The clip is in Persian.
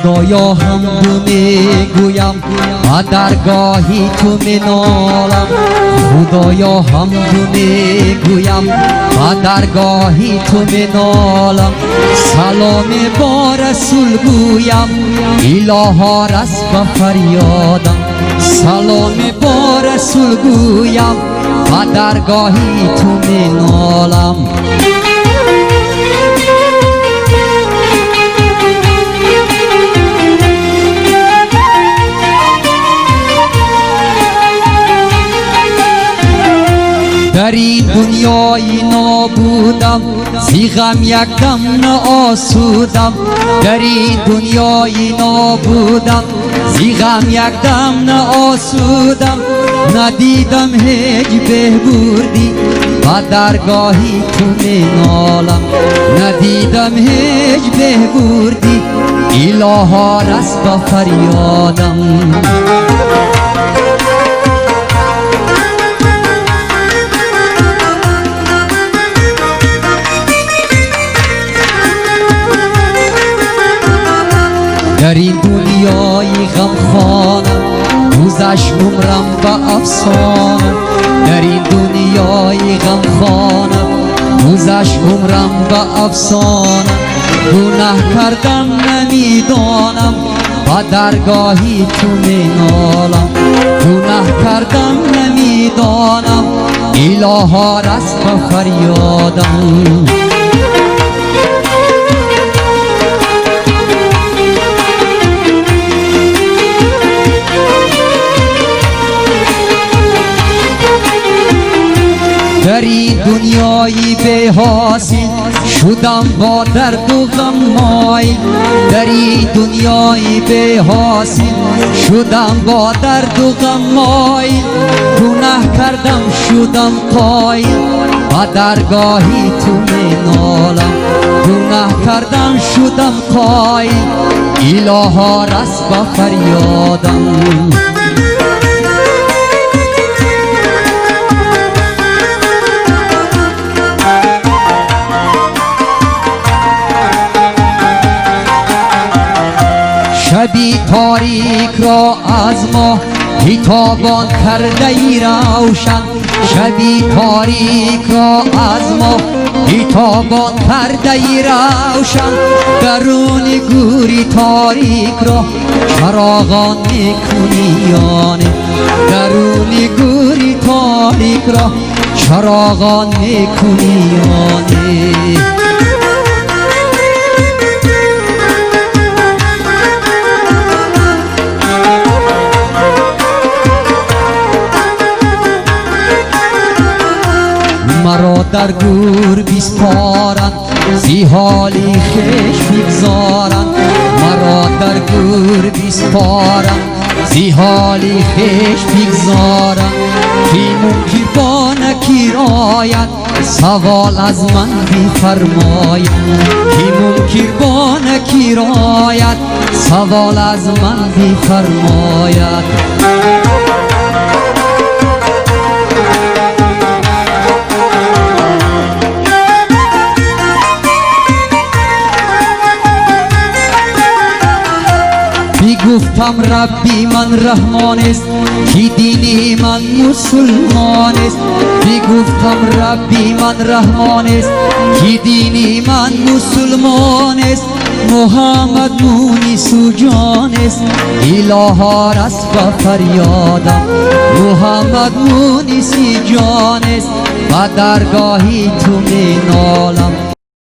خدایا حمدو میگویم و درگاهی تو منالم. خدایا حمدو میگویم و درگاهی تو منالم. سلام با رسول گویم الها رس به فریادم. سلام با رسول گویم و درگاهی تو منالم. در این دنیای نابودم زی غم یک دم نه آسودم. در این دنیای نابودم زی غم یک دم نه آسودم. ندیدم هیچ بهبودی و درگاهی تو منالم. ندیدم هیچ بهبودی الها رس به فریادم. در این دنیای غمخانم گذشت عمرم به افسانه. در این دنیای غمخانم گذشت عمرم به افسانه. گناه کردم نمیدانم و درگاهی تو منالم. گناه کردم نمیدانم الها رس به فریادم. در این دنیای بی حاصل شدم با درد و غم مایل. در این دنیای بی حاصل شدم با درد و غم مایل. گناه کردم شدم قایل و درگاهی تو منالم. گناه کردم شدم قایل الها رس به فریادم. شبی تاریک را از ما بیتابان کرده ای روشن. شبی تاریک را از ما بیتابان کرده ای روشن. درون گوری تاریک را چراغان میکنی یانه. درون گوری تاریک را چراغان میکنی یانه. مرا در گور بیسپارند زی حالی خویش بگذارند. مرا در گور بیسپارند زی حالی خویش بگذارند. کی ممکن با نکیر آید سوال از من بفرماید. کی ممکن با نکیر آید سوال از من بفرماید. گفتم ربی من رحمان است کی دینی من مسلمان است. گفتم ربی من رحمان است کی دینی من مسلمان است. محمد مونس و جان است الها رس به فریادم. محمد مونس جان است و درگاهی تو منالم.